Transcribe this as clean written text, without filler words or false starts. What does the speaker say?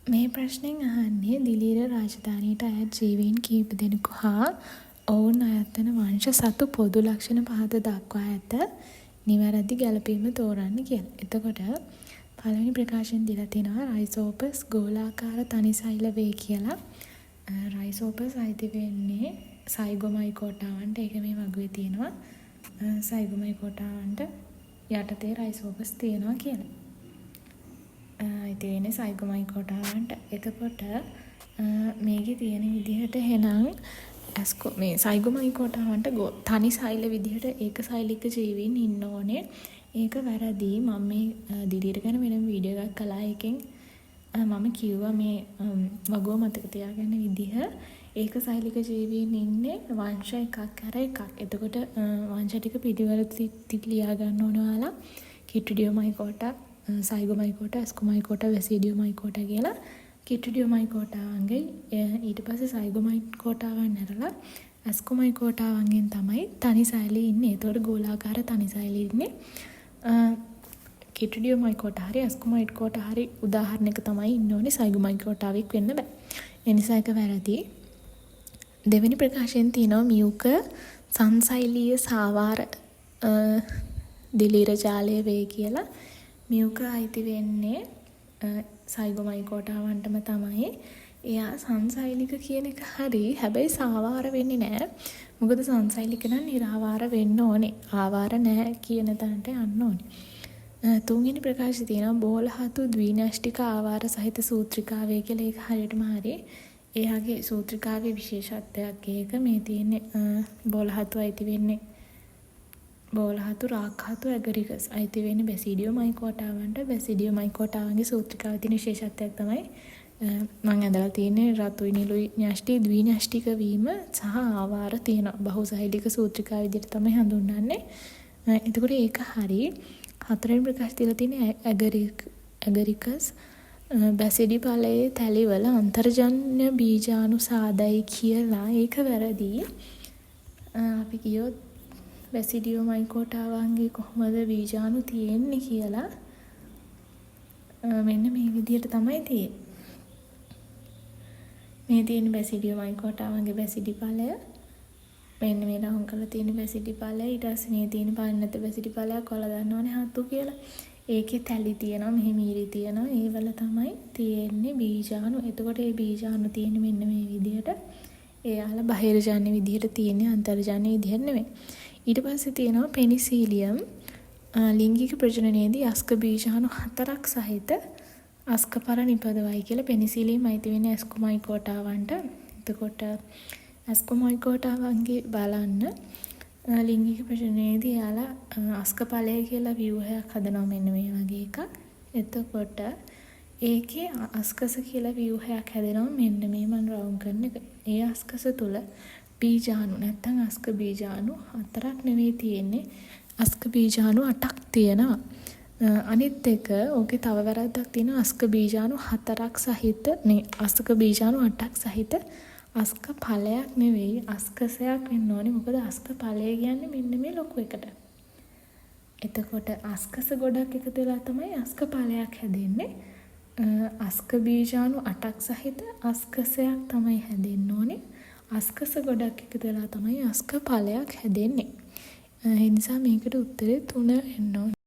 මේ ප්‍රශ්නෙන් අහන්නේ දිලීර රාජධානියට අයත් ජීවීන් කීප දෙනෙකු හා ඔවුන් අයත් වන වංශ සතු පොදු ලක්ෂණ පහද දක්වා ඇත. නිවැරදි ගැලපීම තෝරන්න කියලා. එතකොට පළවෙනි ප්‍රකාශයෙන් දීලා තිනවා රයිසෝපස් ගෝලාකාර තනි සෛල වේ කියලා. රයිසෝපස් අයිති වෙන්නේ සයිගොමයිකෝටාවන්ට. ඒක මේ වගුවේ තියෙනවා. සයිගොමයිකෝටාවන්ට යටතේ රයිසෝපස් තියෙනවා කියලා. අයිති වෙන්නේ සයිගොමයිකෝටාවන්ට. එතකොට මේකේ තියෙන විදිහට එහෙනම් මේ සයිගොමයිකෝටාවන්ට තනි සෛල විදිහට ඒක සෛලික ජීවීන් ඉන්න ඕනේ. ඒක වැරදි. මම මේ දිලීර ගැන වෙනම වීඩියෝ එකක් කළා. එකෙන් මම කිව්වා මේ වගුව මතක තියාගන්න විදිහ. ඒක සෛලික ජීවීන් ඉන්නේ වංශ එකක් අර එකක්. එතකොට වංශ ටික පිළිවෙල ලියා ගන්න ඕන ඔයාලා. කිට්‍රිඩියෝමයිකෝටා, සයිගොමයිකෝටා, ඇස්කොමයිකෝටා, වැසීඩියෝමයිකෝටා කියලා කිට්‍රිඩියෝමයිකෝටාවන්ගේ ඊට පස්සේ සයිගොමයිකෝටාවන් ඇරලා ඇස්කොමයිකෝටාවන්ගෙන් තමයි තනි සෛලේ ඉන්නේ. ඒතකොට ගෝලාකාර තනි සෛලේ ඉන්නේ. කිට්‍රිඩියෝමයිකෝටා හරි ඇස්කොමයිකෝටා හරි උදාහරණයක තමයි ඉන්න ඕනේ. සයිගොමයිකෝටාවෙක් වෙන්න බෑ. ඒ නිසා ඒක වැරදි. දෙවෙනි ප්‍රකාශයෙන් තියෙනවා මියුක සංසෛලීය සාවාර දිලීර ජාලය වේ කියලා. මියුක අයිති වෙන්නේ සයිගොමයිකෝටාවන්ටම තමයි. එයා සංසෛලික කියන එක හරි. හැබැයි සාවාර වෙන්නේ නැහැ. මොකද සංසෛලික නම් නිරාවාර වෙන්න ඕනේ. ආවාර නැහැ කියන තැනට යන්න ඕනේ. තුන්වෙනි ප්‍රකාශය තියෙනවා බෝලහතු ද්විනෂ්ටික ආවාර සහිත සූත්‍රිකාවේ කියලා. ඒක හරියටම හරි. එයාගේ සූත්‍රිකාවේ විශේෂත්වයක් ඒක. මේ තියෙන්නේ බෝලහතු අයිති වෙන්නේ බෝලහතු, රාක්හතු, ඇගරිකස් අයිති වෙන්නේ බැසිඩියෝමයිකෝටාවන්ට. බැසිඩියෝමයිකෝටාවන්ගේ සූත්‍රිකාවේ තියෙන විශේෂත්වයක් තමයි මම ඇඳලා තියෙන්නේ රතුයි නිලුයි න්‍යෂ්ටි ද්විනෂ්ටික වීම සහ ආවාර තියෙනවා. බහුසෛලික සූත්‍රිකාව විදිහට තමයි හඳුන්වන්නේ. එතකොට ඒක හරි. හතරවෙනි ප්‍රකාශය තියලා තියෙන්නේ ඇගරිකස් බැසිඩි ඵලයේ තැලිවල අන්තර්ජන්‍ය බීජාණු සාදයි කියලා. ඒක වැරදි. අපි කියොත් බැසිඩියෝමයිකෝටාවන්ගේ කොහොමද බීජාණු තියෙන්නේ කියලා මෙන්න මේ විදිහට තමයි තියෙන්නේ. මේ තියෙන බැසිඩියෝමයිකෝටාවන්ගේ බැසිඩි ඵලය මෙන්න මේ රවුම් කරලා තියෙන බැසිඩි ඵලය. ඊට පස්සේ මේ තියෙන පන්නත බැසිඩි ඵලයක් ඔයාලා දන්නවනේ හතු කියලා. ඒකේ තැලි තියෙනවා, මෙහි මීරි තියෙනවා. ඒ වල තමයි තියෙන්නේ බීජාණු. එතකොට මේ බීජාණු තියෙන්නේ මෙන්න මේ විදිහට. එයාලා බහිර්ජන්‍ය විදිහට තියෙන්නේ, අන්තර්ජන්‍ය විදිහට නෙමෙයි. ඊට පස්සේ තියෙනවා පෙනිසිලියම් ලිංගික ප්‍රජනනයේදී අස්ක බීජාණු 4ක් සහිත අස්කපර නිපදවයි කියලා. පෙනිසිලියම් අයිති වෙන්නේ ඇස්කොමයිකෝටාවන්ට. එතකොට ඇස්කොමයිකෝටාවන්ගේ බලන්න ලිංගික ප්‍රජනනයේදී යාලා අස්කපලය කියලා ව්‍යුහයක් හදනවා මෙන්න මේ වගේ එකක්. එතකොට ඒකේ අස්කස කියලා ව්‍යුහයක් හැදෙනවා මෙන්න මේ මම රවුම් කරන එක. ඒ අස්කස තුල බීජාණු නැත්තම් අස්ක බීජාණු 4ක් නෙවෙයි තියෙන්නේ. අස්ක බීජාණු 8ක් තියෙනවා. අනිත් එක ඕකේ තව වැරද්දක් තියෙනවා. අස්ක බීජාණු 4ක් සහිත අස්ක බීජාණු 8ක් සහිත අස්ක ඵලයක් නෙවෙයි අස්කසයක් වෙන්න ඕනේ. මොකද අස්ක ඵලය කියන්නේ මෙන්න මේ ලොකු එකට. එතකොට අස්කස ගොඩක් එකතු වෙලා තමයි අස්ක ඵලයක් හැදෙන්නේ. අස්ක බීජාණු 8ක් සහිත අස්කසයක් තමයි හැදෙන්න ඕනේ. අස්කස ගොඩක් එකතු වෙලා තමයි අස්ක ඵලයක් හැදෙන්නේ. ඒ නිසා මේකට උත්තරේ 3 වෙන්න ඕනේ.